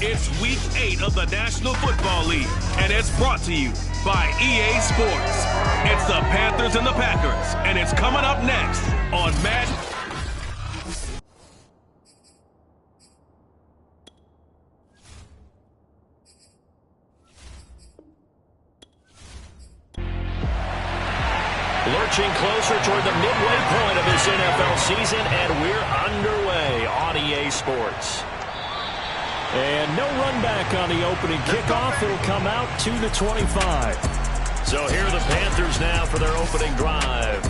It's Week 8 of the National Football League, and it's brought to you by EA Sports. It's the Panthers and the Packers, and it's coming up next on Madden. Lurching closer toward the midway point of this NFL season, and we're underway on EA Sports. And no run back on the opening kickoff. It'll come out to the 25. So here are the Panthers now for their opening drive.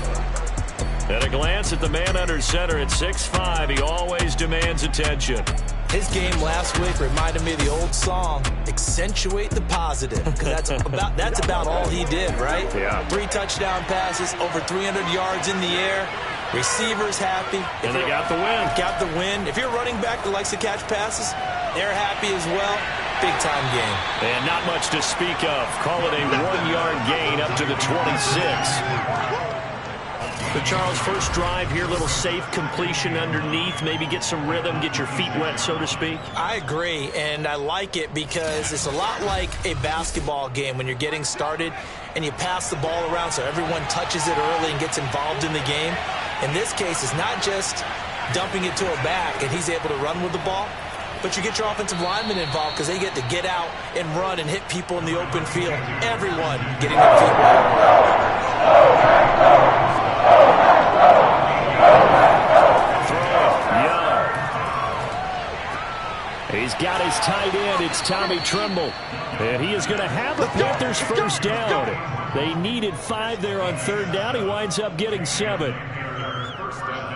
At a glance at the man under center at 6'5", he always demands attention. His game last week reminded me of the old song, accentuate the positive, because that's about all he did, right? Yeah. 3 touchdown passes, over 300 yards in the air, receivers happy. And they got the win. Got the win. If you're a running back that likes to catch passes, they're happy as well. Big-time game. And not much to speak of. Call it a 1-yard gain up to the 26. The Charles, first drive here, little safe completion underneath, maybe get some rhythm, get your feet wet, so to speak. I agree, and I like it because it's a lot like a basketball game when you're getting started and you pass the ball around so everyone touches it early and gets involved in the game. In this case, it's not just dumping it to a back and he's able to run with the ball, but you get your offensive linemen involved because they get to get out and run and hit people in the open field. Everyone getting their feet wet. He's got his tight end. It's Tommy Tremble. And he is going to have the Panthers first down. They needed 5 there on third down. He winds up getting 7.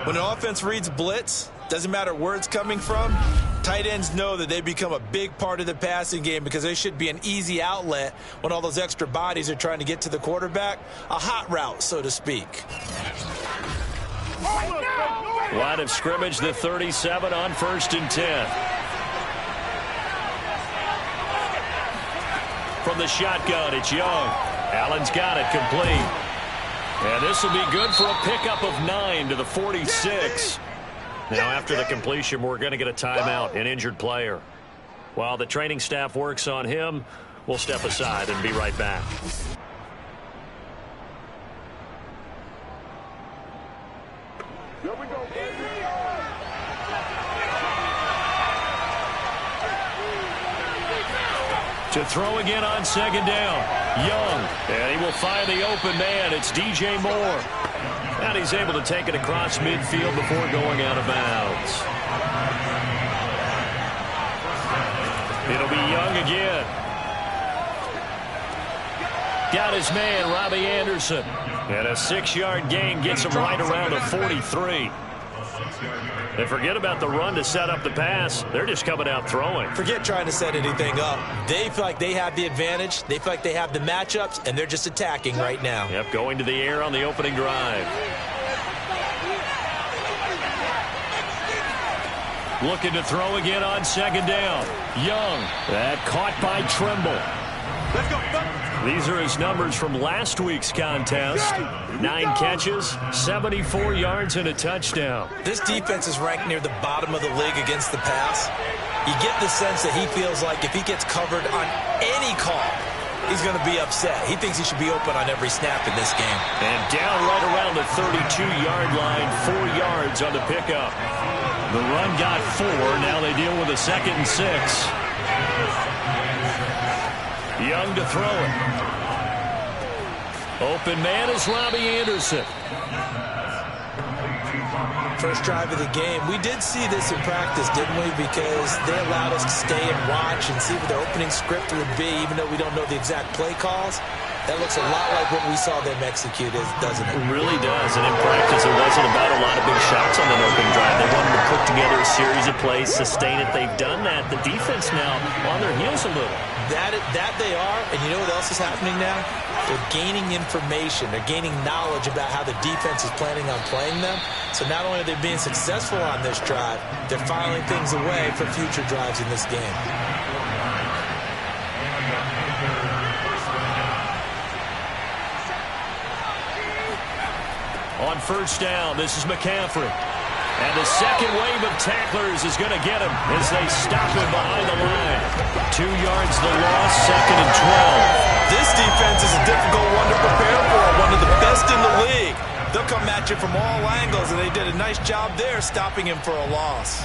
When an offense reads blitz, doesn't matter where it's coming from, tight ends know that they become a big part of the passing game because they should be an easy outlet when all those extra bodies are trying to get to the quarterback. A hot route, so to speak. Line of scrimmage, the 37 on 1st and 10. From the shotgun, it's Young. Allen's got it complete. And this will be good for a pickup of 9 to the 46. Now, after the completion, we're going to get a timeout, an injured player. While the training staff works on him, we'll step aside and be right back. Here we go, baby. To throw again on 2nd down. Young. And he will find the open man. It's DJ Moore. And he's able to take it across midfield before going out of bounds. It'll be Young again. Got his man, Robbie Anderson. And a 6-yard gain gets him right around the 43. And forget about the run to set up the pass. They're just coming out throwing. Forget trying to set anything up. They feel like they have the advantage. They feel like they have the matchups, and they're just attacking right now. Yep, going to the air on the opening drive. Looking to throw again on 2nd down. Young. That caught by Tremble. Let's go. These are his numbers from last week's contest. 9 catches, 74 yards, and a touchdown. This defense is ranked near the bottom of the league against the pass. You get the sense that he feels like if he gets covered on any call, he's going to be upset. He thinks he should be open on every snap in this game. And down right around the 32-yard line, 4 yards on the pickup. The run got 4. Now they deal with a 2nd and 6. Young to throw it. Open man is Robbie Anderson. First drive of the game. We did see this in practice, didn't we? Because they allowed us to stay and watch and see what their opening script would be, even though we don't know the exact play calls. That looks a lot like what we saw them execute, doesn't it? It really does. And in practice, it wasn't about a lot of big shots on that opening drive. They wanted to put together a series of plays, sustain it. They've done that. The defense now on their heels a little. That they are, and you know what else is happening now? They're gaining information. They're gaining knowledge about how the defense is planning on playing them. So not only are they being successful on this drive, they're filing things away for future drives in this game. On 1st down, this is McCaffrey. And the second wave of tacklers is going to get him as they stop him behind the line. 2 yards the loss, 2nd and 12. This defense is a difficult one to prepare for, one of the best in the league. They'll come at you from all angles, and they did a nice job there stopping him for a loss.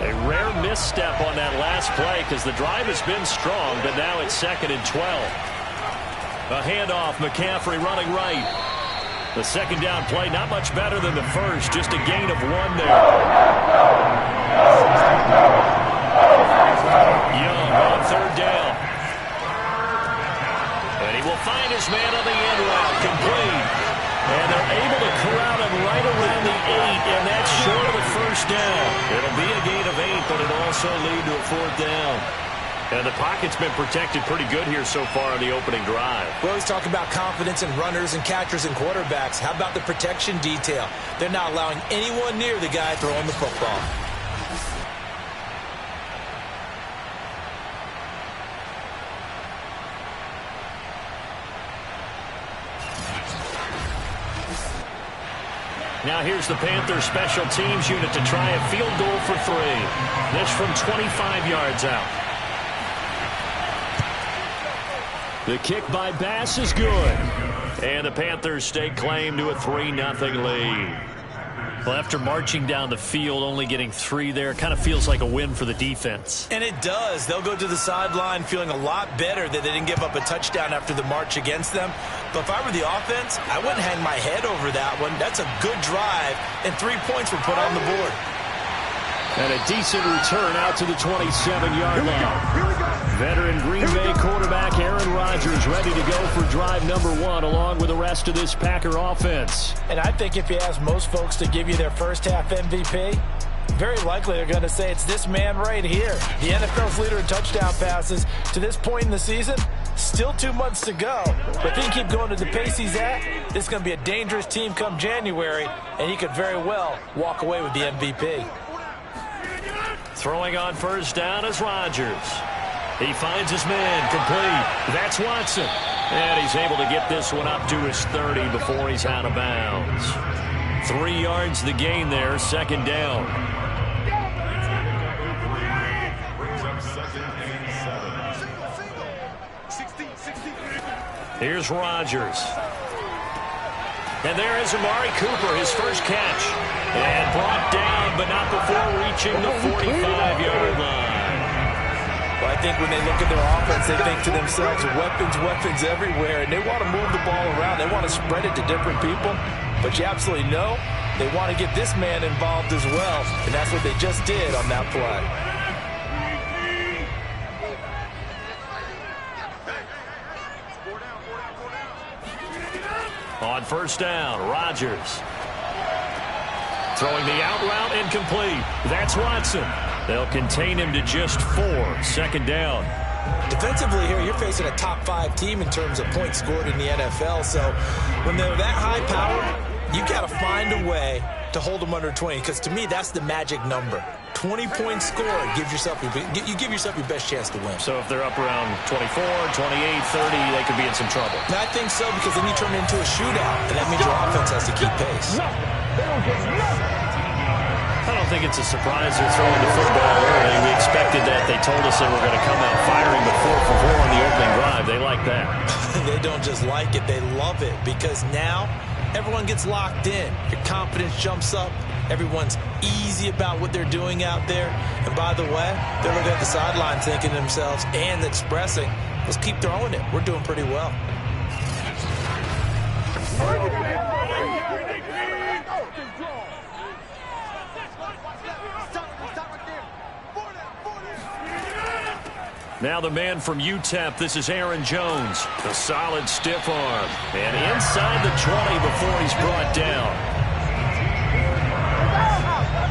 A rare misstep on that last play because the drive has been strong, but now it's 2nd and 12. A handoff, McCaffrey running right. The second down play, not much better than the first, just a gain of 1 there. Young on 3rd down. And he will find his man on the end route, complete. And they're able to corral him right around the 8, and that's short of the first down. It'll be a gain of 8, but it'll also lead to a 4th down. And the pocket's been protected pretty good here so far on the opening drive. We always talk about confidence in runners and catchers and quarterbacks. How about the protection detail? They're not allowing anyone near the guy throwing the football. Now here's the Panthers special teams unit to try a field goal for 3. This from 25 yards out. The kick by Bass is good. And the Panthers stake claim to a 3-0 lead. Well, after marching down the field, only getting 3 there, kind of feels like a win for the defense. And it does. They'll go to the sideline feeling a lot better that they didn't give up a touchdown after the march against them. But if I were the offense, I wouldn't hang my head over that one. That's a good drive, and 3 points were put on the board. And a decent return out to the 27-yard line. Veteran Green Bay quarterback Aaron Rodgers ready to go for drive number 1 along with the rest of this Packer offense. And I think if you ask most folks to give you their first half MVP, very likely they're going to say it's this man right here. The NFL's leader in touchdown passes to this point in the season. Still 2 months to go. But if he can keep going to the pace he's at, this is going to be a dangerous team come January, and he could very well walk away with the MVP. Throwing on first down is Rodgers. He finds his man, complete. That's Watson. And he's able to get this one up to his 30 before he's out of bounds. 3 yards the gain there, 2nd down. Here's Rodgers. And there is Amari Cooper, his first catch. And brought down, but not before reaching the 45-yard line. Well, I think when they look at their offense, they think to themselves, weapons everywhere, and they want to move the ball around. They want to spread it to different people. But you absolutely know they want to get this man involved as well, and that's what they just did on that play. On first down, Rodgers. Throwing the out route incomplete. That's Watson. They'll contain him to just 4. 2nd down. Defensively here, you're facing a top 5 team in terms of points scored in the NFL. So when they're that high powered, you got to find a way to hold them under 20. Because to me, that's the magic number. 20 points scored. You give yourself your best chance to win. So if they're up around 24, 28, 30, they could be in some trouble. And I think so, because then you turn it into a shootout, and that means your offense has to keep pace. I don't think it's a surprise they're throwing the football early. We expected that. They told us they were going to come out firing, but 4 for 4 on the opening drive. They like that. They don't just like it. They love it, because now everyone gets locked in. Your confidence jumps up. Everyone's easy about what they're doing out there. And by the way, they're looking at the sideline thinking to themselves and expressing, let's keep throwing it. We're doing pretty well. Now the man from UTEP, this is Aaron Jones. A solid stiff arm. And inside the 20 before he's brought down.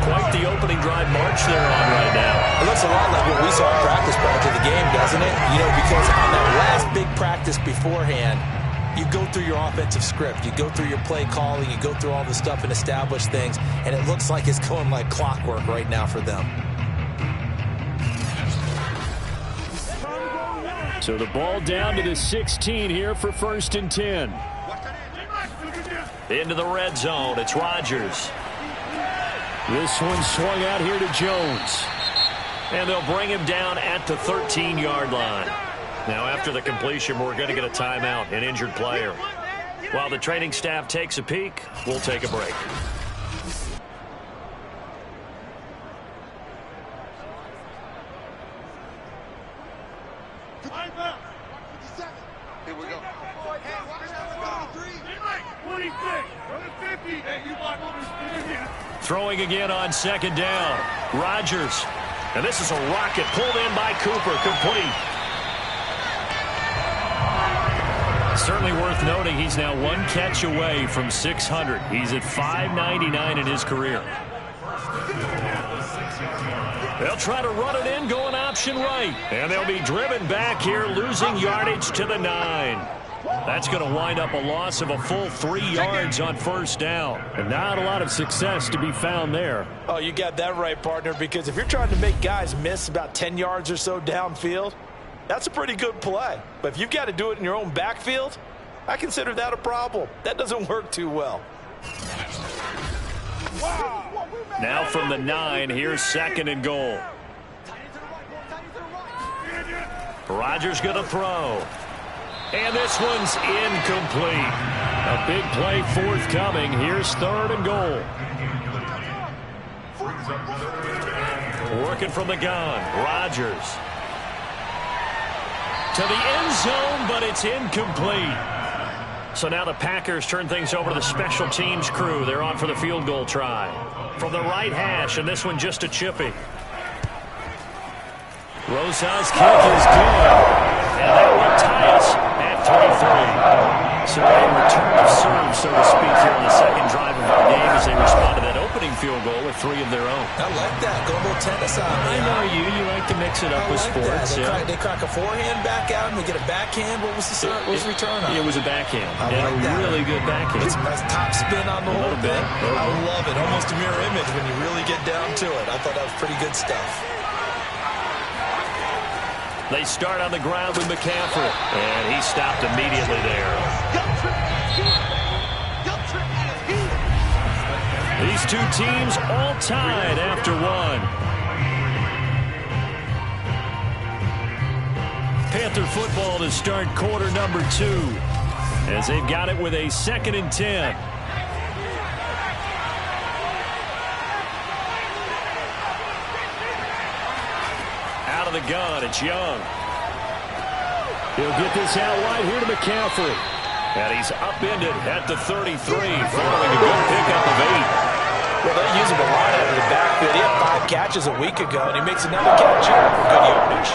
Quite the opening drive march they're on right now. It looks a lot like what we saw in practice prior to the game, doesn't it? You know, because on that last big practice beforehand, you go through your offensive script. You go through your play calling. You go through all the stuff and establish things. And it looks like it's going like clockwork right now for them. So the ball down to the 16 here for 1st and 10. Into the red zone. It's Rodgers. This one swung out here to Jones. And they'll bring him down at the 13-yard line. Now after the completion, we're going to get a timeout, an injured player. While the training staff takes a peek, we'll take a break. Here we go. Throwing again on 2nd down. Rodgers. And this is a rocket pulled in by Cooper. Complete. Certainly worth noting he's now 1 catch away from 600. He's at 599 in his career. They'll try to run it in, going option right. And they'll be driven back here, losing yardage to the 9. That's going to wind up a loss of a full 3 yards on 1st down. And not a lot of success to be found there. Oh, you got that right, partner, because if you're trying to make guys miss about 10 yards or so downfield, that's a pretty good play. But if you've got to do it in your own backfield, I consider that a problem. That doesn't work too well. Now from the 9, here's 2nd and goal. Rodgers going to throw. And this one's incomplete. A big play forthcoming. Here's 3rd and goal. Working from the gun. Rodgers. To the end zone, but it's incomplete. So now the Packers turn things over to the special teams crew. They're on for the field goal try. From the right hash, and this one just a chippy. Rosa's kick is good. And that will tie us at 3-3. So a return of serve, so to speak, here on the 2nd drive of our game as they respond to that opening field goal with 3 of their own. I like that. Go a little tennis on me. I know you. You like to mix it up with sports. They crack a forehand back out and they get a backhand. What was the return on? It was a backhand. I like a really good backhand. It's a nice top spin on the whole thing. I love it. Almost a mirror image when you really get down to it. I thought that was pretty good stuff. They start on the ground with McCaffrey. And he stopped immediately there. These two teams all tied after 1. Panther football to start quarter number 2. As they've got it with a 2nd and 10. Out of the gun, it's Young. He'll get this out wide here to McCaffrey. And he's upended at the 33, following a good pickup of 8. Well, they use him a lot out of the backfield. He had 5 catches a week ago, and he makes another catch here for good yardage.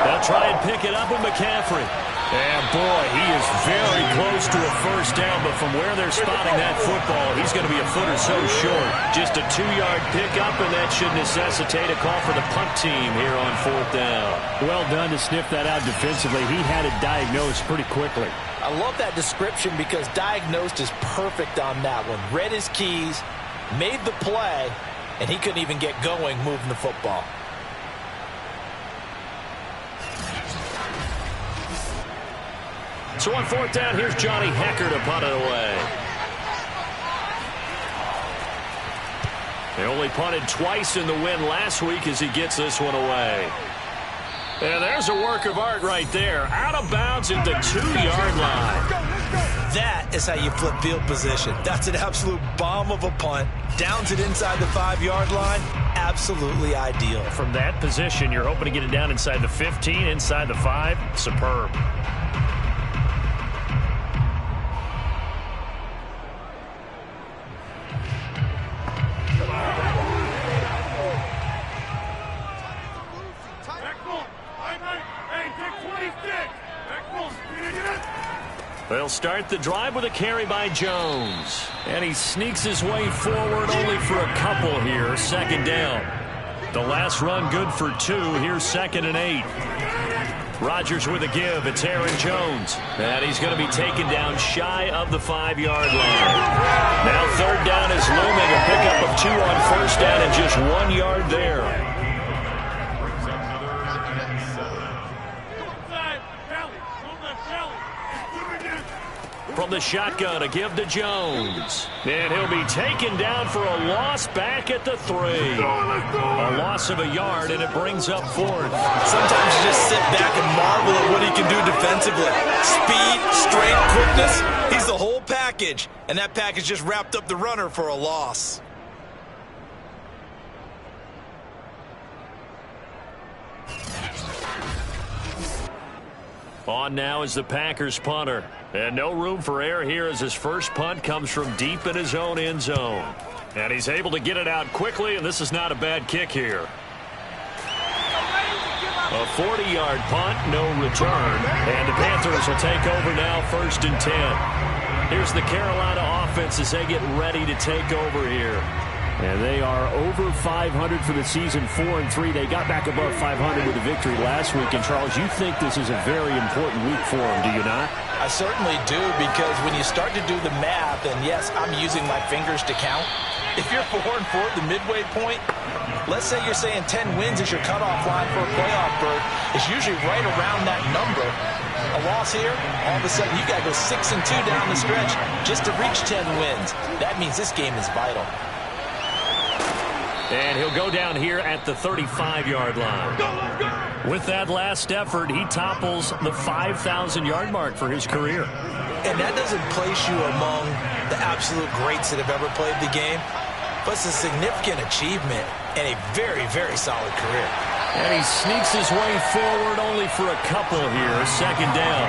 They'll try and pick it up with McCaffrey. And, boy, he is very close to a 1st down, but from where they're spotting that football, he's going to be a foot or so short. Just a 2-yard pickup, and that should necessitate a call for the punt team here on 4th down. Well done to sniff that out defensively. He had it diagnosed pretty quickly. I love that description because diagnosed is perfect on that one. Read his keys, made the play, and he couldn't even get going moving the football. So on 4th down, here's Johnny Hekker to punt it away. They only punted twice in the win last week as he gets this one away. And there's a work of art right there. Out of bounds at the 2-yard line. That is how you flip field position. That's an absolute bomb of a punt. Downs it inside the 5-yard line. Absolutely ideal. From that position, you're hoping to get it down inside the 15, inside the 5. Superb. They'll start the drive with a carry by Jones. And he sneaks his way forward only for a couple here. 2nd down. The last run good for 2. Here's 2nd and 8. Rodgers with a give. It's Aaron Jones. And he's going to be taken down shy of the 5-yard line. Now 3rd down is looming. A pickup of 2 on 1st down and just 1 yard there. from the shotgun to give to Jones. And he'll be taken down for a loss back at the 3. A loss of a yard, and it brings up 4th. Sometimes you just sit back and marvel at what he can do defensively. Speed, strength, quickness. He's the whole package. And that package just wrapped up the runner for a loss. On now is the Packers punter. And no room for error here as his first punt comes from deep in his own end zone. And he's able to get it out quickly, and this is not a bad kick here. A 40-yard punt, no return. And the Panthers will take over now, 1st and 10. Here's the Carolina offense as they get ready to take over here. And they are over 500 for the season, 4-3. They got back above 500 with a victory last week. And, Charles, you think this is a very important week for them, do you not? I certainly do, because when you start to do the math, and yes, I'm using my fingers to count. If you're 4-4 at the midway point, let's say you're saying 10 wins is your cutoff line for a playoff berth. It's usually right around that number. A loss here, all of a sudden you got to go 6-2 down the stretch just to reach 10 wins. That means this game is vital. And he'll go down here at the 35-yard line. With that last effort, he topples the 5,000-yard mark for his career. And that doesn't place you among the absolute greats that have ever played the game, but it's a significant achievement and a very, very solid career. And he sneaks his way forward only for a couple here. 2nd down.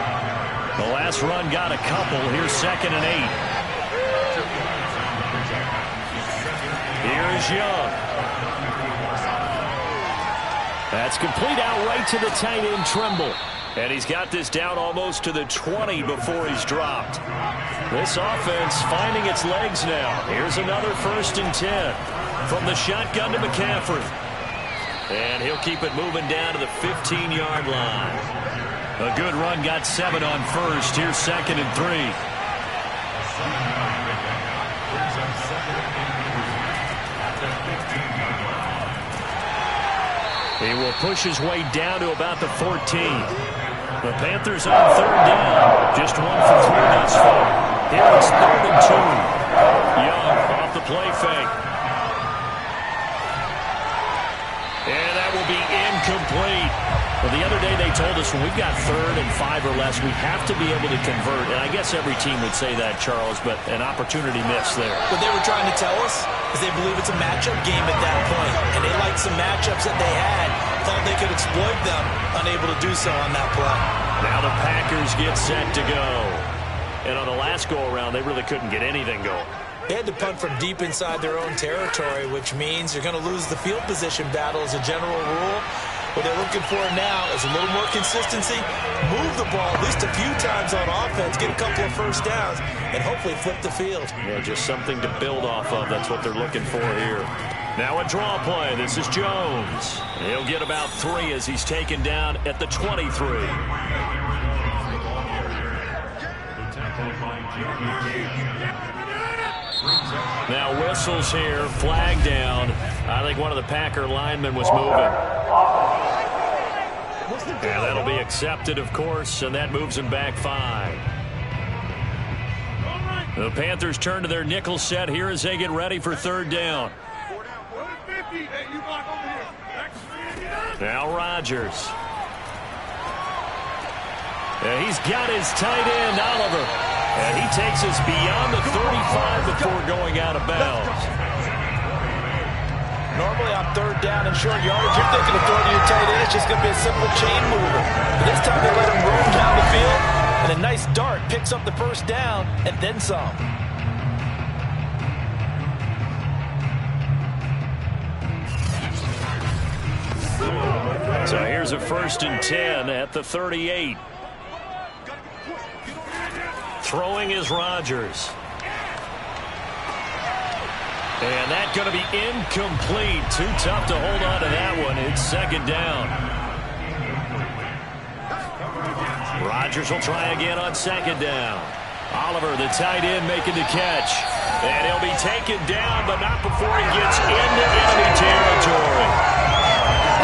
The last run got a couple. Here's 2nd and 8. Here is Young. That's complete out right to the tight end, Trimble. And he's got this down almost to the 20 before he's dropped. This offense finding its legs now. Here's another 1st and 10 from the shotgun to McCaffrey. And he'll keep it moving down to the 15-yard line. A good run, got 7 on 1st. Here's 2nd and 3. He will push his way down to about the 14. The Panthers on 3rd down. Just 1 for 3 thus far. Here it's 3rd and 2. Young off the play fake. And that will be incomplete. Well, the other day they told us when we've got 3rd and 5 or less, we have to be able to convert. And I guess every team would say that, Charles, but an opportunity missed there. What they were trying to tell us is they believe it's a matchup game at that point. And they liked some matchups that they had. Thought they could exploit them. Unable to do so on that play. Now the Packers get set to go. And on the last go-around, they really couldn't get anything going. They had to punt from deep inside their own territory, which means you're going to lose the field position battle as a general rule. What they're looking for now is a little more consistency, move the ball at least a few times on offense, get a couple of 1st downs, and hopefully flip the field. Yeah, just something to build off of. That's what they're looking for here. Now a draw play. This is Jones. He'll get about 3 as he's taken down at the 23. Now whistles here, flag down. I think one of the Packer linemen was moving. And that'll be accepted, of course, and that moves him back 5. The Panthers turn to their nickel set here as they get ready for 3rd down. Now Rodgers. And he's got his tight end, Oliver. And he takes us beyond the 35 before going out of bounds. Normally on 3rd down and short yardage, you're thinking of throwing to your tight end. It's just going to be a simple chain mover. But this time they let him roam down the field, and a nice dart picks up the 1st down and then some. So here's a 1st and 10 at the 38. Throwing is Rodgers. And that's going to be incomplete. Too tough to hold on to that one. It's 2nd down. Rodgers will try again on 2nd down. Oliver, the tight end, making the catch. And he'll be taken down, but not before he gets into enemy territory.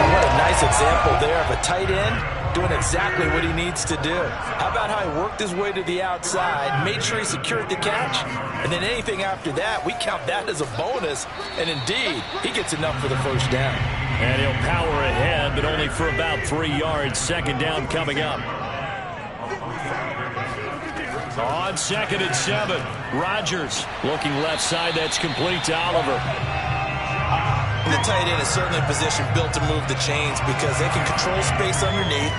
And what a nice example there of a tight end doing exactly what he needs to do. How about how he worked his way to the outside, made sure he secured the catch, and then anything after that, we count that as a bonus. And indeed, he gets enough for the first down. And he'll power ahead, but only for about 3 yards. Second down coming up. On 2nd and 7, Rodgers looking left side. That's complete to Oliver. The tight end is certainly a position built to move the chains because they can control space underneath.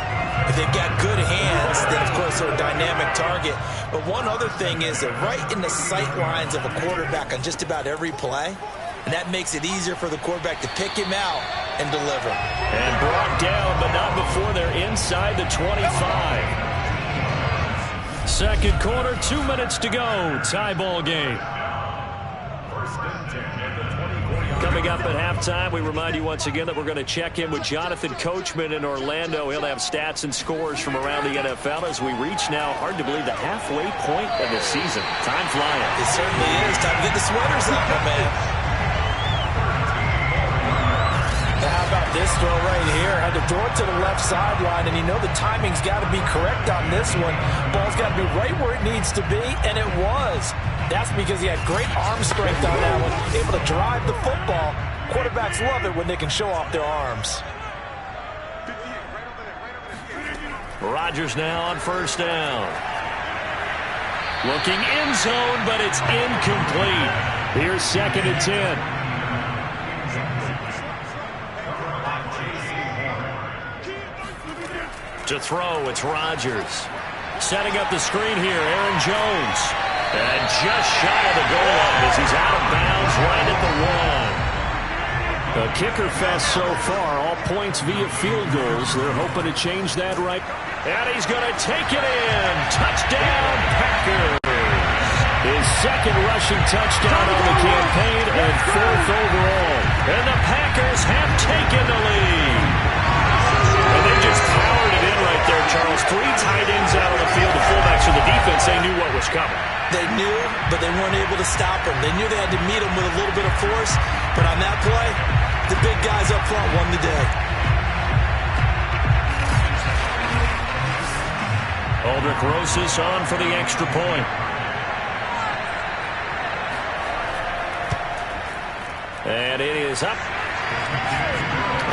If they've got good hands, then of course they're a dynamic target. But one other thing is they're right in the sight lines of a quarterback on just about every play. And that makes it easier for the quarterback to pick him out and deliver. And brought down, but not before they're inside the 25. Second quarter, 2 minutes to go. Tie ball game. Coming up at halftime, we remind you once again that we're going to check in with Jonathan Coachman in Orlando. He'll have stats and scores from around the NFL as we reach now, hard to believe, the halfway point of the season. Time flying. It certainly is. Time to get the sweaters up, my man. How about this throw right here? Had to throw it to the left sideline, and you know the timing's got to be correct on this one. Ball's got to be right where it needs to be, and it was. That's because he had great arm strength on that one, able to drive the football. Quarterbacks love it when they can show off their arms. Rodgers now on first down. Looking end zone, but it's incomplete. Here's 2nd and 10. To throw, it's Rodgers. Setting up the screen here, Aaron Jones. And just shy of the goal line as he's out of bounds right at the 1. The kicker fest so far, all points via field goals. They're hoping to change that right. And he's going to take it in. Touchdown, Packers. His second rushing touchdown on the campaign and 4th overall. And the Packers have taken the lead. And they just powered it in right there, Charles. 3 tight ends out on the field. The fullbacks of the defense, they knew what was coming. They knew, but they weren't able to stop him. They knew they had to meet him with a little bit of force. But on that play, the big guys up front won the day. Aldrick Rosas on for the extra point. And it is up.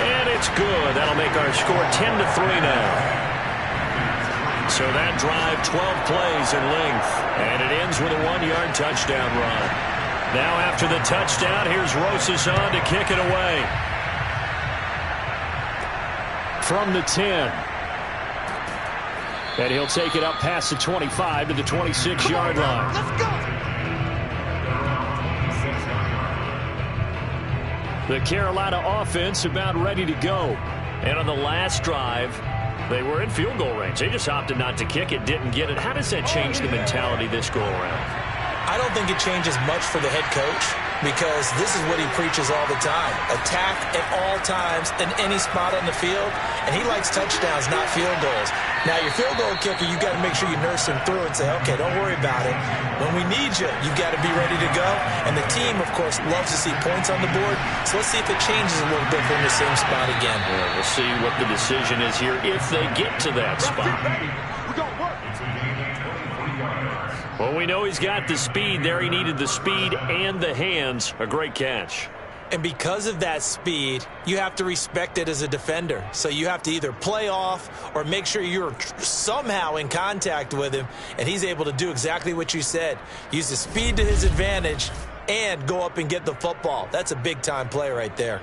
And it's good. That'll make our score 10-3 now. So that drive, 12 plays in length. And it ends with a 1-yard touchdown run. Now after the touchdown, here's Rosas on to kick it away. From the 10. And he'll take it up past the 25 to the 26-yard line. Let's go. The Carolina offense about ready to go. And on the last drive, they were in field goal range. They just opted not to kick it, didn't get it. How does that change the mentality this go around? I don't think it changes much for the head coach because this is what he preaches all the time. Attack at all times in any spot on the field, and he likes touchdowns, not field goals. Now, your field goal kicker, you got to make sure you nurse him through and say, okay, don't worry about it. When we need you, you got to be ready to go. And the team, of course, loves to see points on the board. So let's see if it changes a little bit from the same spot again. Yeah, we'll see what the decision is here if they get to that spot. Well, we know he's got the speed there. He needed the speed and the hands. A great catch. And because of that speed, you have to respect it as a defender. So you have to either play off or make sure you're somehow in contact with him. And he's able to do exactly what you said. Use the speed to his advantage and go up and get the football. That's a big-time play right there.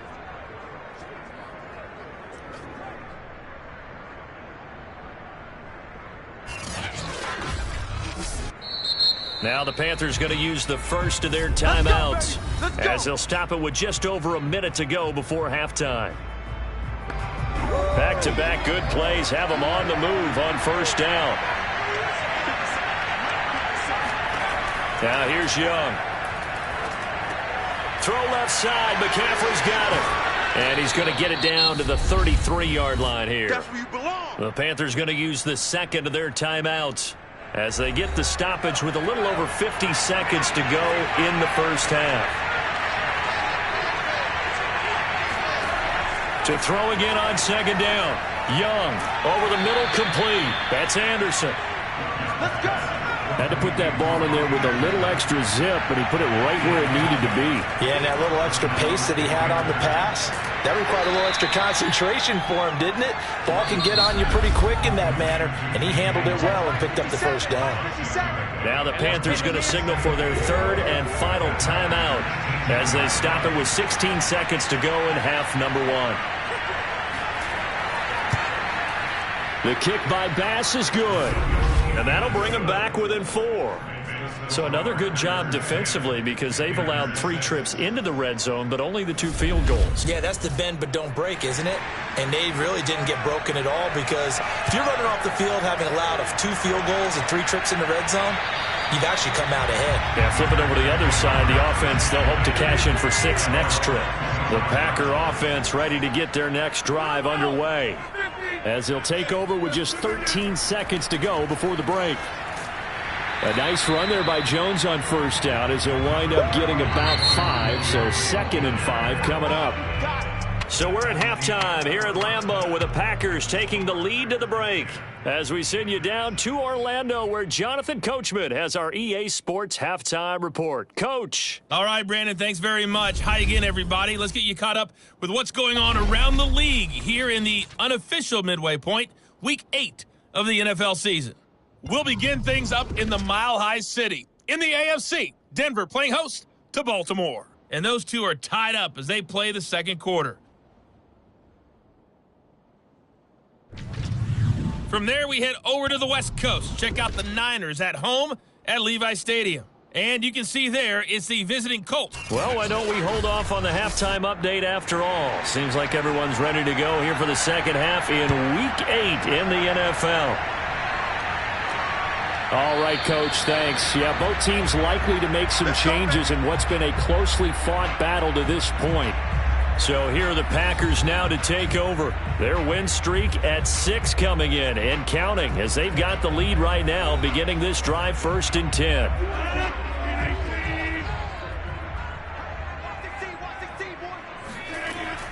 Now the Panthers going to use the first of their timeouts as they'll stop it with just over a minute to go before halftime. Back-to-back good plays have them on the move on first down. Now here's Young. Throw left side. McCaffrey's got it. And he's going to get it down to the 33-yard line here. That's where you belong. The Panthers going to use the second of their timeouts as they get the stoppage with a little over 50 seconds to go in the first half. To throw again on second down. Young over the middle, complete. That's Anderson. Let's go. Had to put that ball in there with a little extra zip, but he put it right where it needed to be. Yeah, and that little extra pace that he had on the pass, that required a little extra concentration for him, didn't it? Ball can get on you pretty quick in that manner, and he handled it well and picked up the first down. Now the Panthers going to signal for their third and final timeout as they stop it with 16 seconds to go in half number 1. The kick by Bass is good. And that'll bring them back within 4. So another good job defensively because they've allowed 3 trips into the red zone, but only the 2 field goals. Yeah, that's the bend but don't break, isn't it? And they really didn't get broken at all because if you're running off the field having allowed 2 field goals and 3 trips in the red zone, you've actually come out ahead. Yeah, flip it over to the other side. The offense, they'll hope to cash in for 6 next trip. The Packer offense ready to get their next drive underway as they'll take over with just 13 seconds to go before the break. A nice run there by Jones on first down as he'll wind up getting about 5, so 2nd and 5 coming up. So we're at halftime here at Lambeau with the Packers taking the lead to the break as we send you down to Orlando where Jonathan Coachman has our EA Sports halftime report. Coach. All right, Brandon, thanks very much. Hi again, everybody. Let's get you caught up with what's going on around the league here in the unofficial midway point, Week 8 of the NFL season. We'll begin things up in the Mile High City. In the AFC, Denver playing host to Baltimore. And those two are tied up as they play the second quarter. From there, we head over to the West Coast. Check out the Niners at home at Levi Stadium. And you can see there, it's the visiting Colts. Well, why don't we hold off on the halftime update after all? Seems like everyone's ready to go here for the second half in Week 8 in the NFL. All right, Coach, thanks. Yeah, both teams likely to make some changes in what's been a closely fought battle to this point. So here are the Packers now to take over. Their win streak at 6 coming in and counting as they've got the lead right now beginning this drive 1st and 10.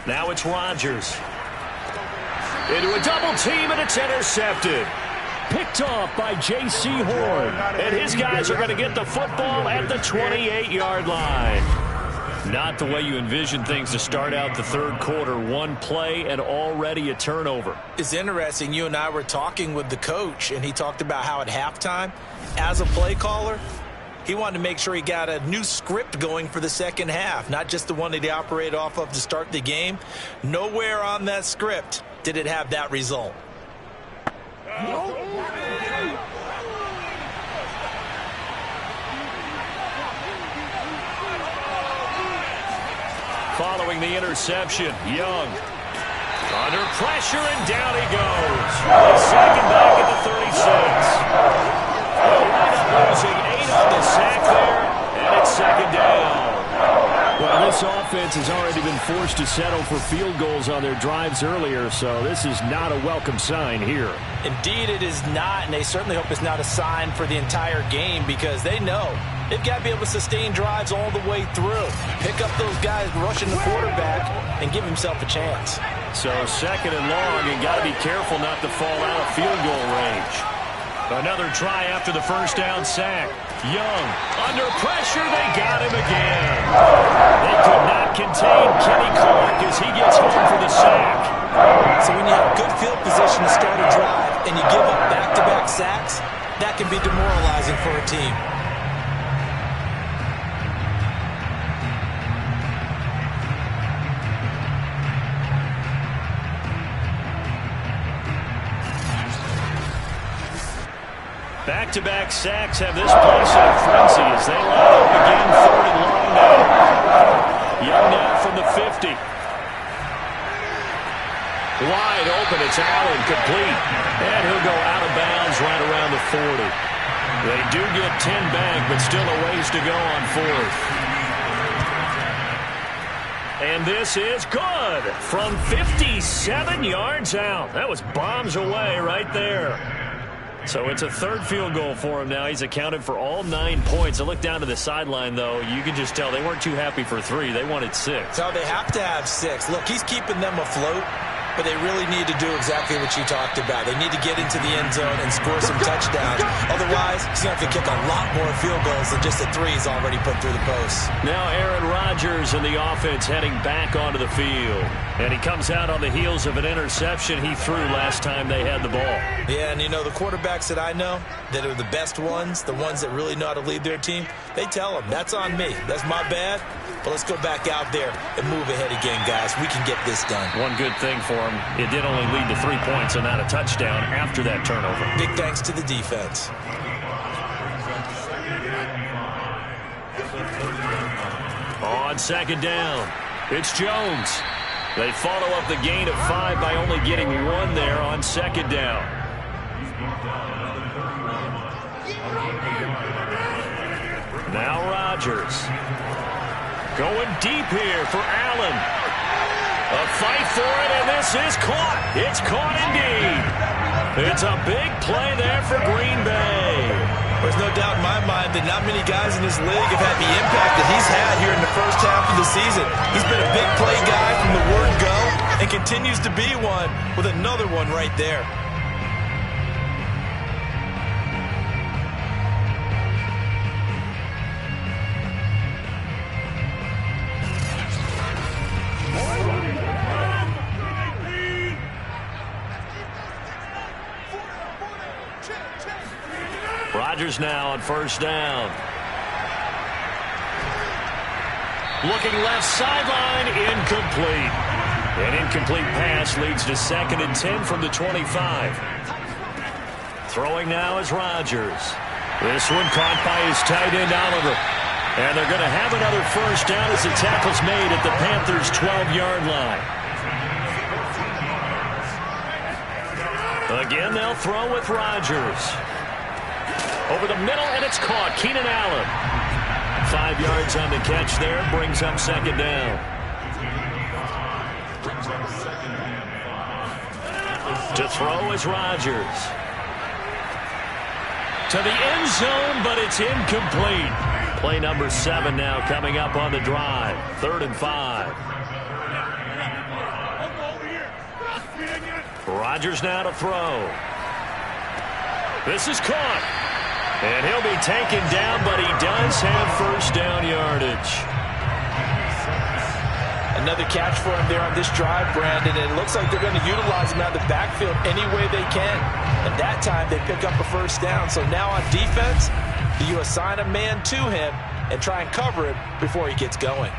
Now it's Rodgers. Into a double team and it's intercepted. Picked off by J.C. Horn. And his guys are going to get the football at the 28-yard line. Not the way you envision things to start out the third quarter. One play and already a turnover. It's interesting. You and I were talking with the coach, and he talked about how at halftime, as a play caller, he wanted to make sure he got a new script going for the second half, not just the one that he operated off of to start the game. Nowhere on that script did it have that result. Following the interception, Young under pressure and down he goes. Second back at the 36. They'll wind up losing 8 on the sack there, and it's second down. Well, this offense has already been forced to settle for field goals on their drives earlier, so this is not a welcome sign here. Indeed, it is not, and they certainly hope it's not a sign for the entire game because they know they've got to be able to sustain drives all the way through. Pick up those guys rushing the quarterback and give himself a chance. So second and long, and got to be careful not to fall out of field goal range. Another try after the first down sack. Young under pressure. They got him again. They could not contain Kenny Clark as he gets home for the sack. So when you have good field position to start a drive and you give up back-to-back sacks, that can be demoralizing for a team. Back-to-back sacks have this place in a frenzy as they line up again third and long now. Young now from the 50. Wide open, it's Allen, complete. And he'll go out of bounds right around the 40. They do get 10 back, but still a ways to go on fourth. And this is good from 57 yards out. That was bombs away right there. So it's a third field goal for him now. He's accounted for all 9 points. I look down to the sideline, though. You can just tell they weren't too happy for 3. They wanted 6. So they have to have 6. Look, he's keeping them afloat. but they really need to do exactly what you talked about. They need to get into the end zone and score some touchdowns. Otherwise, he's going to have to kick a lot more field goals than just the 3 he's already put through the post. Now Aaron Rodgers and the offense heading back onto the field. And he comes out on the heels of an interception he threw last time they had the ball. Yeah, and you know, the quarterbacks that I know that are the best ones, the ones that really know how to lead their team, they tell them, that's on me. That's my bad. But let's go back out there and move ahead again, guys. We can get this done. One good thing for him, it did only lead to 3 points and not a touchdown after that turnover. Big thanks to the defense. On second down, it's Jones. They follow up the gain of 5 by only getting 1 there on second down. Now Rodgers. Going deep here for Allen. A fight for it, and this is caught. It's caught indeed. It's a big play there for Green Bay. There's no doubt in my mind that not many guys in this league have had the impact that he's had here in the first half of the season. He's been a big play guy from the word go and continues to be one with another one right there. Rodgers now on first down. Looking left sideline, incomplete. An incomplete pass leads to 2nd and 10 from the 25. Throwing now is Rodgers. This one caught by his tight end Oliver. And they're going to have another first down as the tackle's made at the Panthers' 12-yard line. Again, they'll throw with Rodgers. Over the middle, and it's caught. Keenan Allen. 5 yards on the catch there. Brings up second down. To throw is Rodgers. To the end zone, but it's incomplete. Play number 7 now coming up on the drive. 3rd and 5. Rodgers now to throw. This is caught. And he'll be taken down, but he does have first down yardage. Another catch for him there on this drive, Brandon. And it looks like they're going to utilize him out of the backfield any way they can. And that time they pick up a first down. So now on defense, you assign a man to him and try and cover it before he gets going.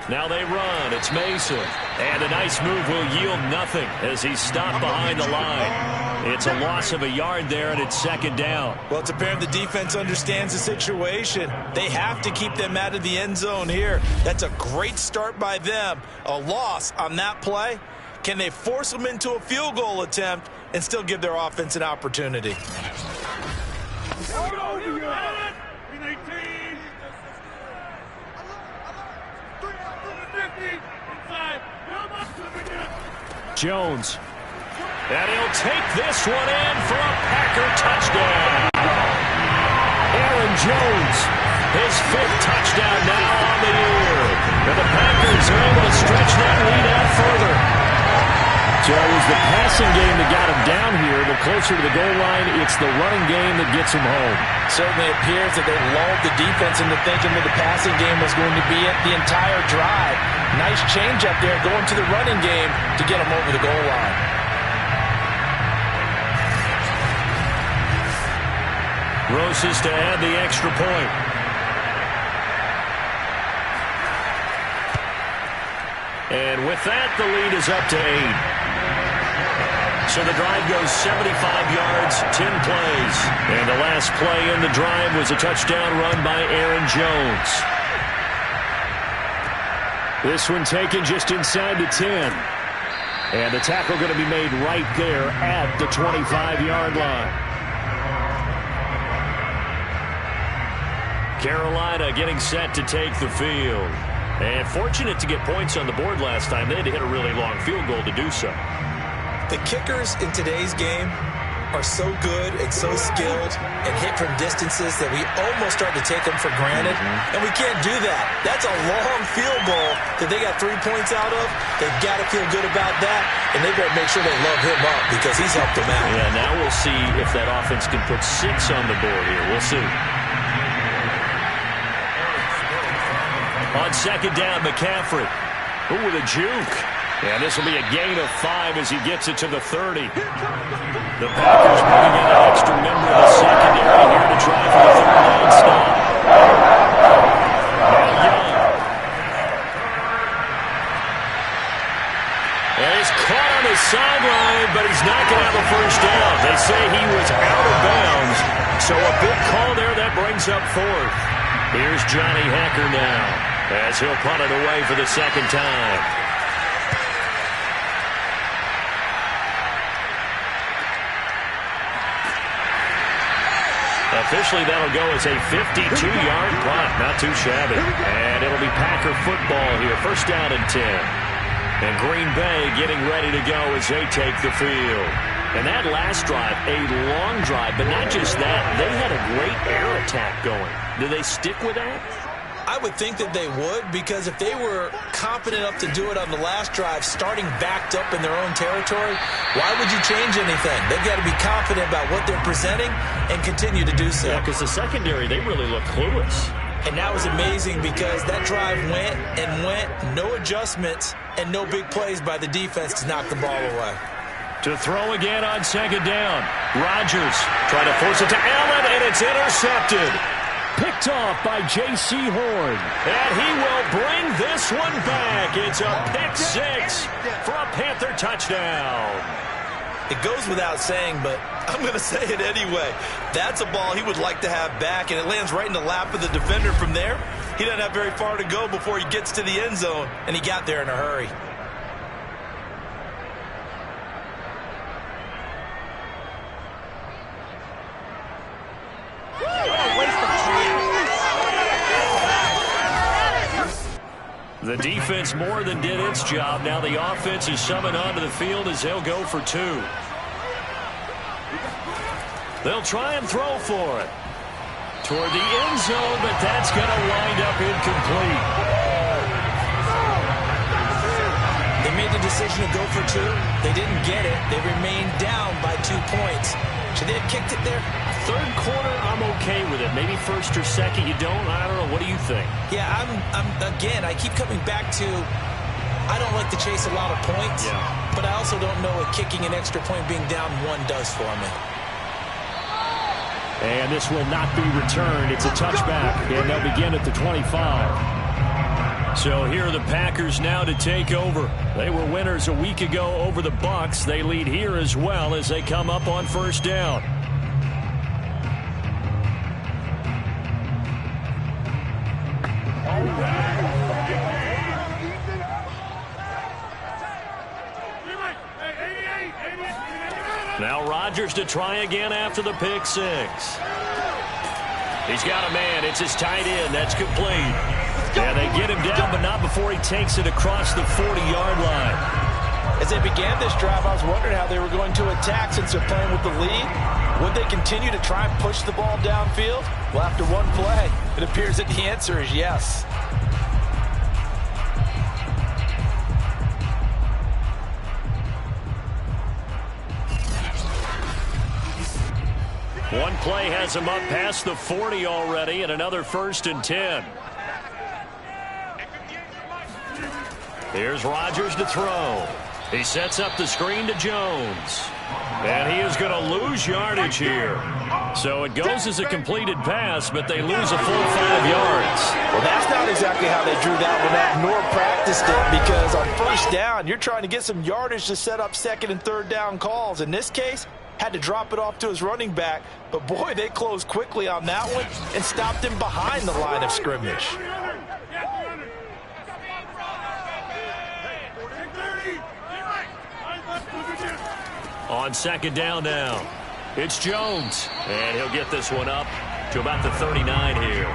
Now they run. It's Mason. And a nice move will yield nothing as he's stopped behind the line. It's a loss of a yard there, and it's 2nd down. Well, it's apparent the defense understands the situation. They have to keep them out of the end zone here. That's a great start by them. A loss on that play. Can they force them into a field goal attempt and still give their offense an opportunity? Jones. And he'll take this one in for a Packer touchdown. Aaron Jones, his 5th touchdown now on the year. And the Packers are able to stretch that lead out further. So it was the passing game that got him down here. The closer to the goal line, it's the running game that gets him home. Certainly appears that they lulled the defense into thinking that the passing game was going to be it the entire drive. Nice change up there going to the running game to get him over the goal line. Roses to add the extra point. And with that, the lead is up to 8. So the drive goes 75 yards, 10 plays. And the last play in the drive was a touchdown run by Aaron Jones. This one taken just inside the 10. And the tackle going to be made right there at the 25-yard line. Carolina getting set to take the field. And fortunate to get points on the board last time. They had to hit a really long field goal to do so. The kickers in today's game are so good and so skilled and hit from distances that we almost start to take them for granted, and we can't do that. That's a long field goal that they got 3 points out of. They've got to feel good about that, and they better make sure they love him up because he's helped them out. Yeah, now we'll see if that offense can put 6 on the board here. We'll see. On second down, McCaffrey. Ooh, with a juke. And this will be a gain of 5 as he gets it to the 30. The Packers bringing in an extra member of the secondary here to try for the third down stop. Now Young. And he's caught on his sideline, but he's not going to have a first down. They say he was out of bounds. So a big call there that brings up 4th. Here's Johnny Hekker now as he'll punt it away for the second time. Officially, that'll go as a 52-yard punt. Not too shabby. And it'll be Packer football here. First down and 10. And Green Bay getting ready to go as they take the field. And that last drive, a long drive, but not just that. They had a great air attack going. Do they stick with that? I would think that they would, because if they were confident enough to do it on the last drive, starting backed up in their own territory, why would you change anything? They've got to be confident about what they're presenting and continue to do so. Yeah, because the secondary, they really look clueless. And that was amazing because that drive went and went, no adjustments, and no big plays by the defense to knock the ball away. To throw again on second down. Rodgers trying to force it to Allen, and it's intercepted. Picked off by J.C. Horn. And he will bring this one back. It's a pick 6 for a Panther touchdown. It goes without saying, but I'm going to say it anyway. That's a ball he would like to have back, and it lands right in the lap of the defender from there. He doesn't have very far to go before he gets to the end zone, and he got there in a hurry. The defense more than did its job. Now the offense is summoned onto the field as they'll go for 2. They'll try and throw for it. Toward the end zone, but that's going to wind up incomplete. They made the decision to go for 2. They didn't get it. They remained down by 2 points. Should they have kicked it there? Third quarter, I'm okay with it. Maybe first or second, you don't. I don't know. What do you think? Yeah, again, I keep coming back to I don't like to chase a lot of points, but I also don't know what kicking an extra point being down 1 does for me. And this will not be returned. It's a touchback, and they'll begin at the 25. So here are the Packers now to take over. They were winners a week ago over the Bucs. They lead here as well as they come up on first down. Now Rodgers to try again after the pick 6. He's got a man. It's his tight end. That's complete. Yeah, they get him down, but not before he takes it across the 40-yard line. As they began this drive, I was wondering how they were going to attack since they're playing with the lead. Would they continue to try and push the ball downfield? Well, after 1 play, it appears that the answer is yes. One play has him up past the 40 already, and another 1st and 10. Here's Rodgers to throw. He sets up the screen to Jones. And he is going to lose yardage here. So it goes as a completed pass, but they lose a full 5 yards. Well, that's not exactly how they drew that one up, nor practiced it, because on first down, you're trying to get some yardage to set up 2nd and 3rd down calls. In this case, had to drop it off to his running back, but boy, they closed quickly on that one and stopped him behind the line of scrimmage. On second down now, it's Jones, and he'll get this one up to about the 39 here.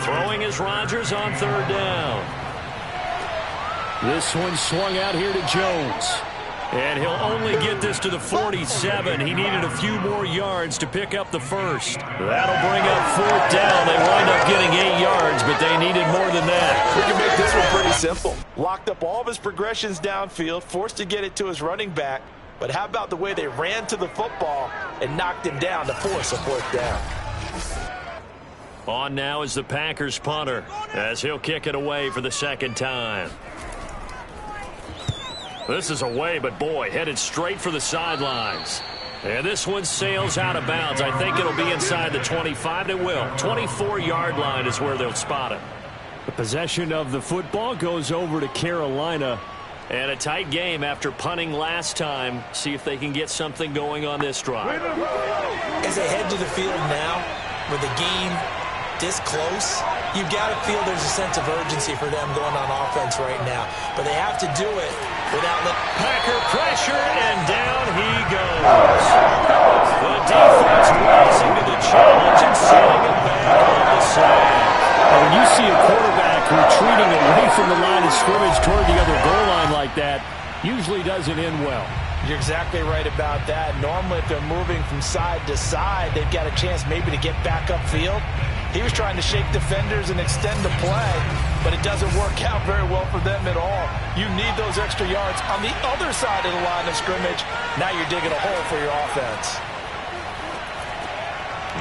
Throwing is Rodgers on 3rd down. This one swung out here to Jones. And he'll only get this to the 47. He needed a few more yards to pick up the first. That'll bring up 4th down. They wind up getting 8 yards, but they needed more than that. We can make this one pretty simple. Locked up all of his progressions downfield, forced to get it to his running back. But how about the way they ran to the football and knocked him down to force a 4th down? On now is the Packers punter as he'll kick it away for the 2nd time. This is away, but boy, headed straight for the sidelines. And this one sails out of bounds. I think it'll be inside the 25. It will. 24-yard line is where they'll spot it. The possession of the football goes over to Carolina. And a tight game after punting last time. See if they can get something going on this drive. As they head to the field now, with the game this close, you've got to feel there's a sense of urgency for them going on offense right now. But they have to do it without letting Packer pressure, and down he goes. The defense rising to the challenge and setting it back on the side. When you see a quarterback retreating away from the line of scrimmage toward the other goal line like that, usually doesn't end well. You're exactly right about that. Normally, if they're moving from side to side, they've got a chance maybe to get back upfield. He was trying to shake defenders and extend the play, but it doesn't work out very well for them at all. You need those extra yards on the other side of the line of scrimmage. Now you're digging a hole for your offense.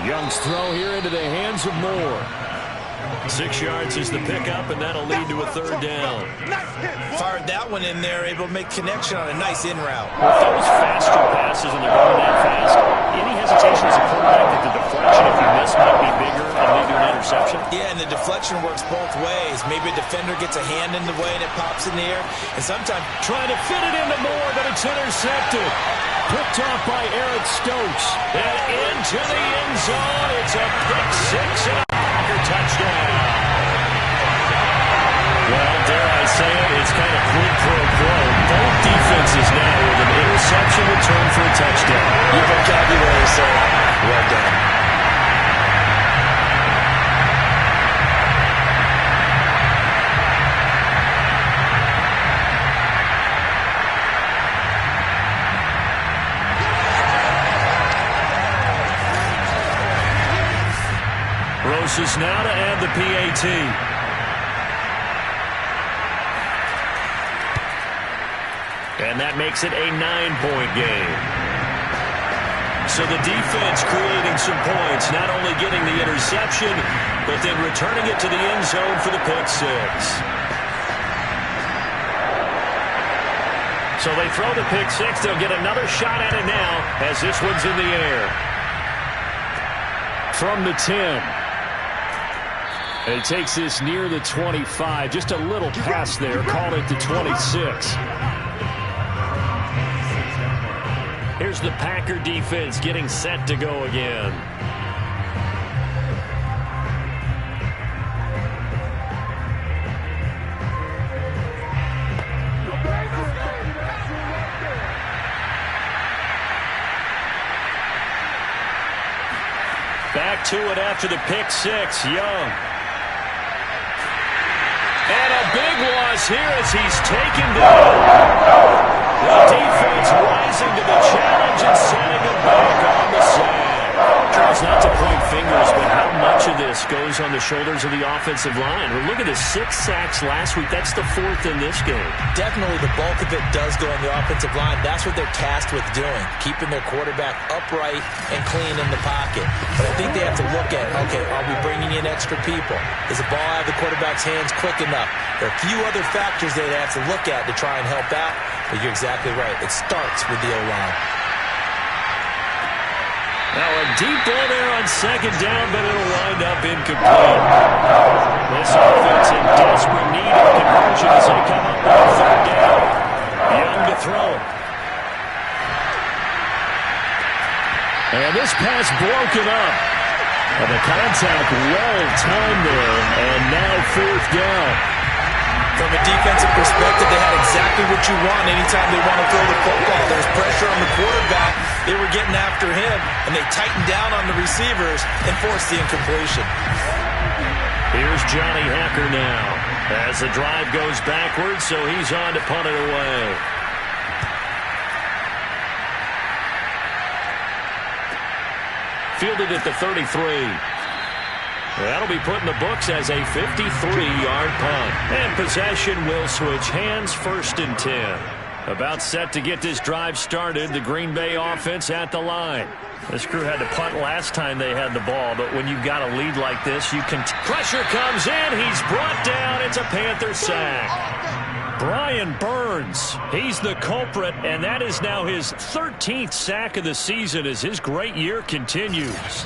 Young's throw here into the hands of Moore. 6 yards is the pickup, and that'll lead to a 3rd down. Fired that one in there, able to make connection on a nice in route. With those faster passes and they're going that fast, any hesitation as a quarterback that the deflection, if you miss, might be bigger and lead to an interception? Yeah, and the deflection works both ways. Maybe a defender gets a hand in the way and it pops in the air, and sometimes trying to fit it into Moore, but it's intercepted. Picked off by Eric Stokes. And into the end zone. It's a pick 6 and a Packer touchdown. Well, dare I say it, it's kind of quid pro quo. Both defenses now with an interception return for a touchdown. Your vocabulary, sir. Well done. Is now to add the PAT. And that makes it a 9-point game. So the defense creating some points, not only getting the interception, but then returning it to the end zone for the pick 6. So they throw the pick 6. They'll get another shot at it now as this one's in the air. From the 10. And it takes this near the 25. Just a little pass there. Call it the 26. Here's the Packer defense getting set to go again. Back to it after the pick 6. Young. And a big loss here as he's taken down. The defense rising to the challenge and setting him back on the side. Charles, not to point fingers, but how much of this goes on the shoulders of the offensive line? Well, look at the 6 sacks last week. That's the 4th in this game. Definitely the bulk of it does go on the offensive line. That's what they're tasked with doing, keeping their quarterback upright and clean in the pocket. But I think they have to look at, okay, are we bringing in extra people? Is the ball out of the quarterback's hands quick enough? There are a few other factors they have to look at to try and help out, but you're exactly right. It starts with the O-line. Now a deep ball there on 2nd down, but it'll wind up incomplete. This offense in desperate need of conversion as they come up on 3rd down. Young to throw. And this pass broken up. And the contact well timed there, and now 4th down. From a defensive perspective, they had exactly what you want anytime they want to throw the football. There was pressure on the quarterback. They were getting after him, and they tightened down on the receivers and forced the incompletion. Here's Johnny Hekker now as the drive goes backwards, so he's on to punt it away. Fielded at the 33. That'll be put in the books as a 53-yard punt. And possession will switch hands, 1st and 10. About set to get this drive started, the Green Bay offense at the line. This crew had to punt last time they had the ball, but when you've got a lead like this, you can... Pressure comes in, he's brought down, it's a Panther sack. Brian Burns, he's the culprit, and that is now his 13th sack of the season as his great year continues.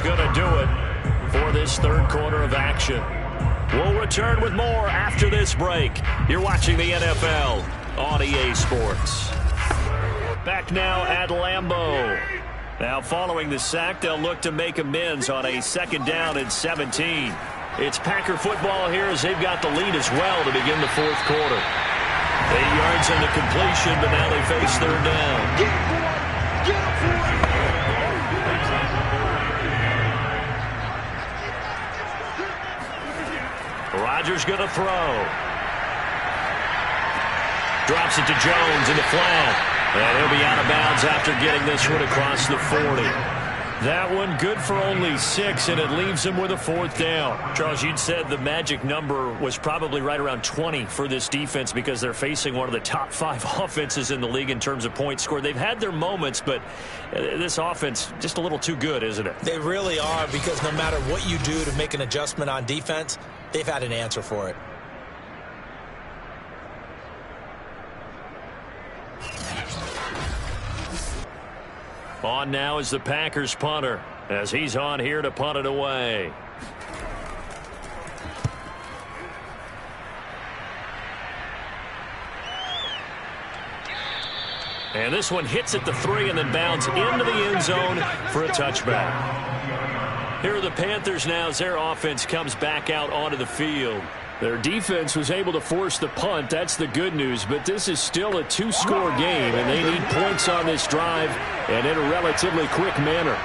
Going to do it for this 3rd quarter of action. We'll return with more after this break. You're watching the NFL on EA Sports. Back now at Lambeau. Now following the sack, they'll look to make amends on a 2nd down and 17. It's Packer football here as they've got the lead as well to begin the 4th quarter. 8 yards on the completion, but now they face 3rd down. Rodgers going to throw. Drops it to Jones in the flat. And he'll be out of bounds after getting this one across the 40. That one good for only 6, and it leaves him with a 4th down. Charles, you'd said the magic number was probably right around 20 for this defense because they're facing one of the top 5 offenses in the league in terms of points scored. They've had their moments, but this offense just a little too good, isn't it? They really are, because no matter what you do to make an adjustment on defense, they've had an answer for it. On now is the Packers punter as he's on here to punt it away. And this one hits at the 3 and then bounds into the end zone for a touchback. Here are the Panthers now as their offense comes back out onto the field. Their defense was able to force the punt. That's the good news. But this is still a 2-score game, and they need points on this drive and in a relatively quick manner.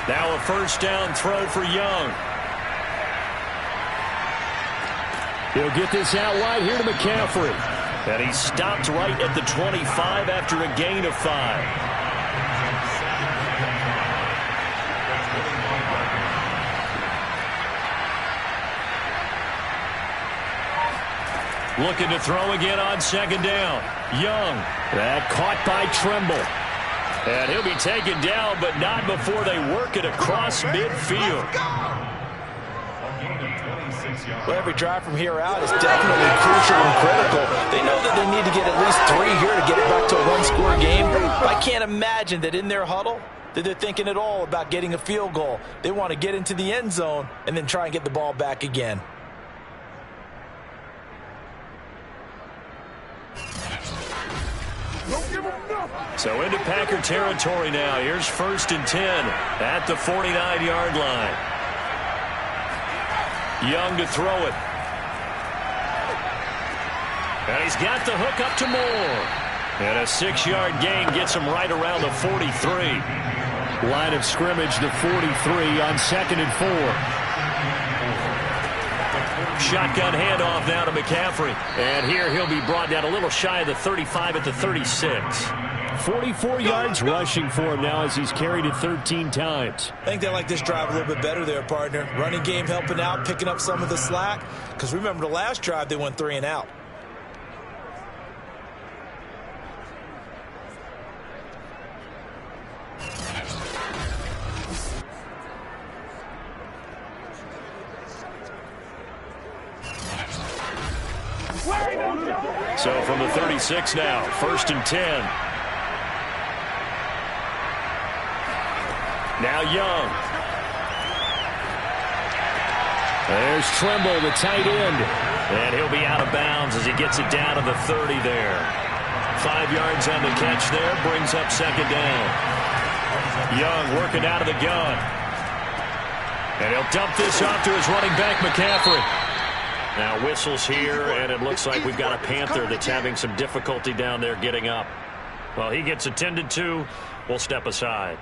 Now a 1st down throw for Young. He'll get this out wide here to McCaffrey. And he stopped right at the 25 after a gain of 5. Looking to throw again on 2nd down. Young. That caught by Tremble. And he'll be taken down, but not before they work it across midfield. Well, every drive from here out is definitely crucial and critical. They know that they need to get at least 3 here to get it back to a 1-score game. I can't imagine that in their huddle that they're thinking at all about getting a field goal. They want to get into the end zone and then try and get the ball back again. So into Packer territory now. Here's 1st and 10 at the 49-yard line. Young to throw it. And he's got the hook up to Moore. And a 6-yard gain gets him right around the 43. Line of scrimmage, the 43 on 2nd and 4. Shotgun handoff now to McCaffrey. And here he'll be brought down a little shy of the 35 at the 36. 44 yards rushing for him now as he's carried it 13 times. I think they like this drive a little bit better there, partner. Running game helping out, picking up some of the slack. Because remember the last drive, they went 3 and out. So from the 36 now, 1st and 10. Now Young. There's Tremble, the tight end. And he'll be out of bounds as he gets it down to the 30 there. 5 yards on the catch there, brings up 2nd down. Young working out of the gun. And he'll dump this off to his running back, McCaffrey. Now whistles here, and it looks like we've got a Panther that's having some difficulty down there getting up. Well, he gets attended to. We'll step aside.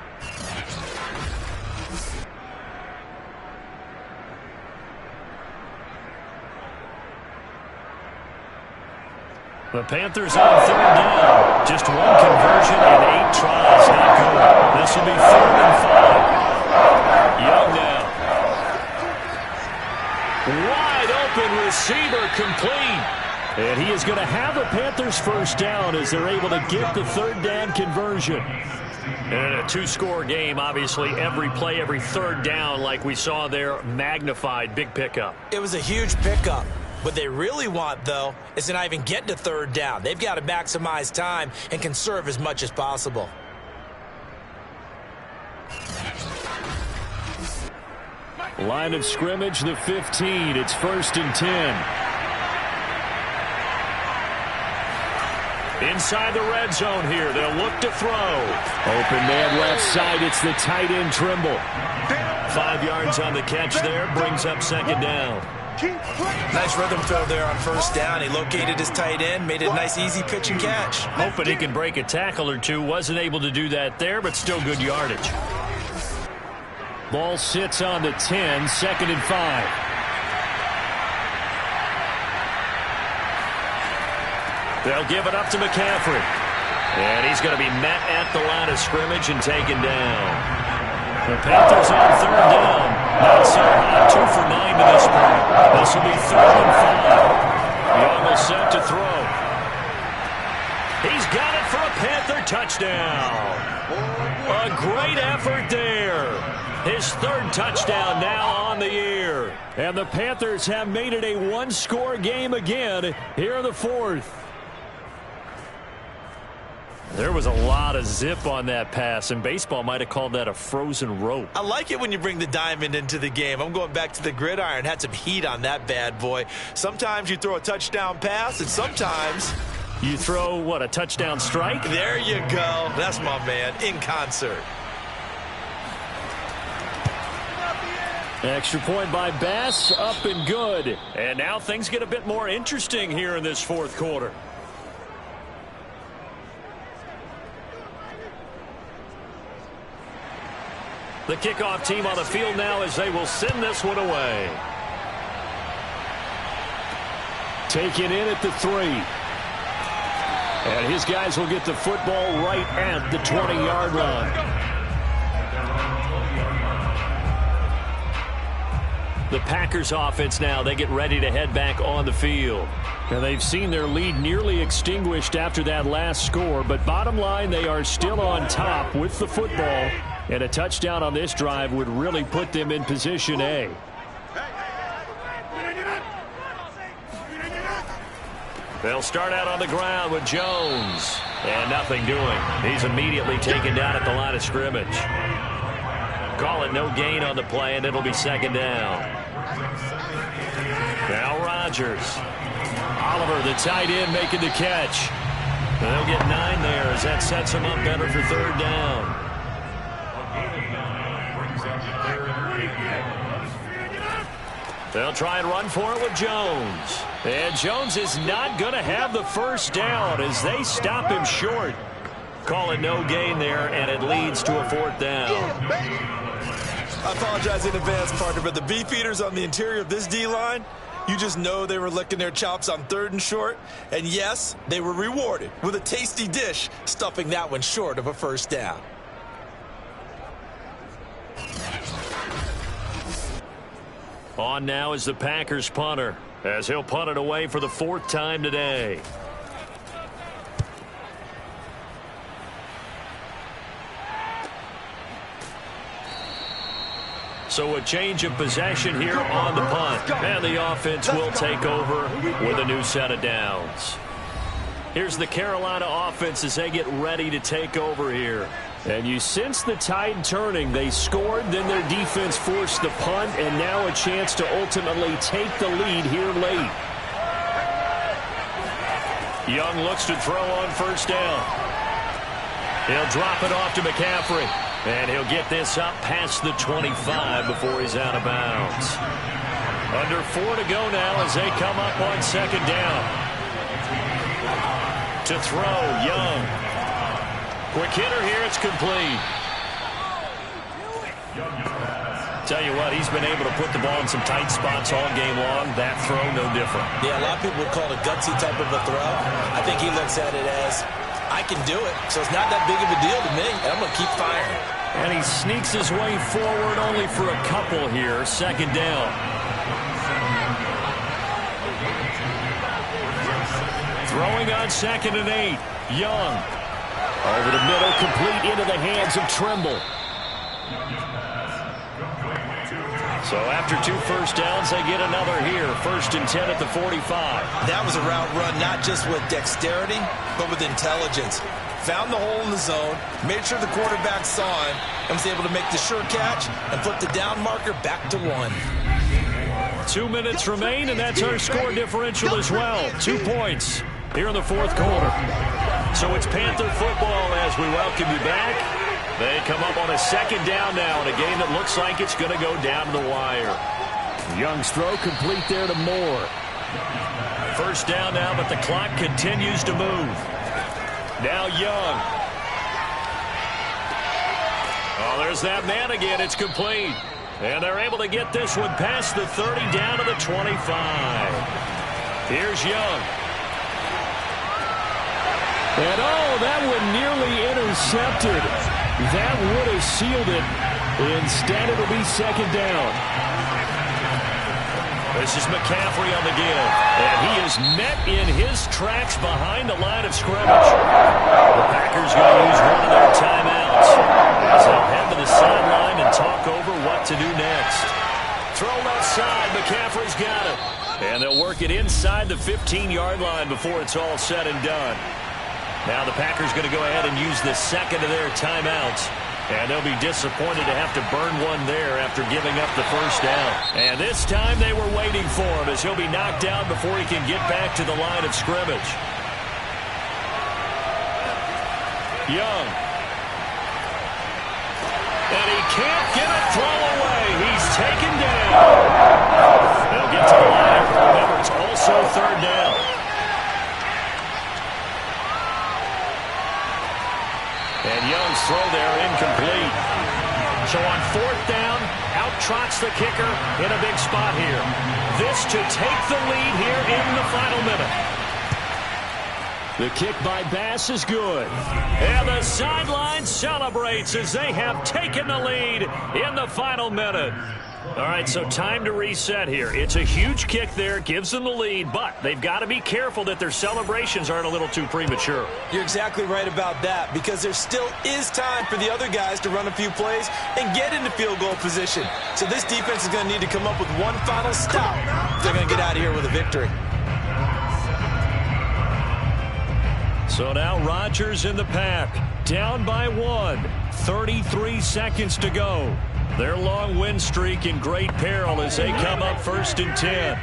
The Panthers on 3rd down. Just one conversion and 8 tries. Not good. This will be 3rd and 5. Young now. Wide open receiver complete. And he is going to have a Panthers first down as they're able to get the 3rd down conversion. And a 2-score game, obviously, every play, every 3rd down, like we saw there, magnified. Big pickup. It was a huge pickup. What they really want, though, is to not even get to 3rd down. They've got to maximize time and conserve as much as possible. Line of scrimmage, the 15. It's 1st and 10. Inside the red zone here. They'll look to throw. Open man left side. It's the tight end, Trimble. 5 yards on the catch there. Brings up 2nd down. Nice rhythm throw there on 1st down. He located his tight end, made a nice easy pitch and catch. Hoping he can break a tackle or two. Wasn't able to do that there, but still good yardage. Ball sits on the 10, 2nd and 5. They'll give it up to McCaffrey. And he's going to be met at the line of scrimmage and taken down. The Panthers on 3rd down. Not so hot. 2 for 9 to this point. This will be 3rd and 5. Young is set to throw. He's got it for a Panther touchdown. A great effort there. His 3rd touchdown now on the year. And the Panthers have made it a 1-score game again here in the 4th. There was a lot of zip on that pass, and baseball might have called that a frozen rope. I like it when you bring the diamond into the game. I'm going back to the gridiron. Had some heat on that bad boy. Sometimes you throw a touchdown pass, and sometimes you throw, what, a touchdown strike? There you go. That's my man, in concert. Extra point by Bass, up and good. And now things get a bit more interesting here in this 4th quarter. The kickoff team on the field now as they will send this one away. Taken in at the 3. And his guys will get the football right at the 20-yard line. The Packers offense now, they get ready to head back on the field. Now they've seen their lead nearly extinguished after that last score, but bottom line, they are still on top with the football. And a touchdown on this drive would really put them in position A. They'll start out on the ground with Jones. And nothing doing. He's immediately taken down at the line of scrimmage. Call it no gain on the play, and it'll be 2nd down. Now Rodgers. Oliver, the tight end, making the catch. They'll get 9 there as that sets them up better for 3rd down. They'll try and run for it with Jones. And Jones is not going to have the first down as they stop him short. Call it no gain there, and it leads to a 4th down. I apologize in advance, partner, but the beefeaters on the interior of this D-line, you just know they were licking their chops on 3rd and short. And yes, they were rewarded with a tasty dish, stuffing that one short of a first down. On now is the Packers punter, as he'll punt it away for the 4th time today. So a change of possession here on the punt. And the offense will take over with a new set of downs. Here's the Carolina offense as they get ready to take over here. And you sense the tide turning. They scored, then their defense forced the punt, and now a chance to ultimately take the lead here late. Young looks to throw on first down. He'll drop it off to McCaffrey. And he'll get this up past the 25 before he's out of bounds. Under 4 to go now as they come up on second down. To throw, Young. Quick hitter here, it's complete. Tell you what, he's been able to put the ball in some tight spots all game long. That throw, no different. Yeah, a lot of people would call it a gutsy type of a throw. I think he looks at it as, I can do it, so it's not that big of a deal to me, and I'm going to keep firing. And he sneaks his way forward only for a couple here. Second down. Throwing on 2nd and 8. Young. Over the middle, complete into the hands of Trimble. So after 2 first downs, they get another here. 1st and 10 at the 45. That was a route run not just with dexterity, but with intelligence. Found the hole in the zone, made sure the quarterback saw him, and was able to make the sure catch and flip the down marker back to 1. 2 minutes remain, and that's our score differential as well. 2 points here in the 4th quarter. So it's Panther football as we welcome you back. They come up on a 2nd down now in a game that looks like it's going to go down to the wire. Young's throw complete there to Moore. 1st down now, but the clock continues to move. Now Young. Oh, there's that man again. It's complete. And they're able to get this one past the 30 down to the 25. Here's Young. And that one nearly intercepted. That would have sealed it. Instead, it'll be 2nd down. This is McCaffrey on the give. And he is met in his tracks behind the line of scrimmage. The Packers going to use one of their timeouts as they'll head to the sideline and talk over what to do next. Throw left side. McCaffrey's got it. And they'll work it inside the 15-yard line before it's all said and done. Now the Packers going to go ahead and use the 2nd of their timeouts. And they'll be disappointed to have to burn one there after giving up the 1st down. And this time they were waiting for him as he'll be knocked down before he can get back to the line of scrimmage. Young. And he can't get a throw away. He's taken down. They'll get to the line. Remember, it's also 3rd down. And Young's throw there incomplete. So on 4th down, out trots the kicker in a big spot here. This to take the lead here in the final minute. The kick by Bass is good. And the sideline celebrates as they have taken the lead in the final minute. All right, so time to reset here. It's a huge kick there, gives them the lead, but they've got to be careful that their celebrations aren't a little too premature. You're exactly right about that, because there still is time for the other guys to run a few plays and get into field goal position. So this defense is going to need to come up with one final stop. They're going to get out of here with a victory. So now Rodgers in the pack, down by 1, 33 seconds to go. Their long win streak in great peril as they come up 1st and 10.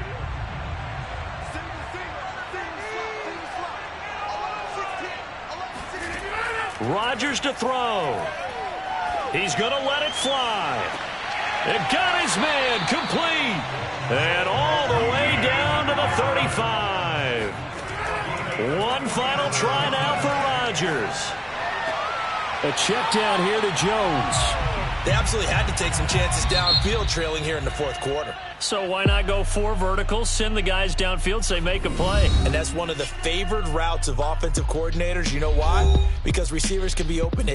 Rodgers to throw. He's going to let it fly. And got his man complete. And all the way down to the 35. One final try now for Rodgers. A check down here to Jones. They absolutely had to take some chances downfield trailing here in the 4th quarter. So why not go 4 verticals, send the guys downfield, say make a play? And that's one of the favored routes of offensive coordinators. You know why? Because receivers can be open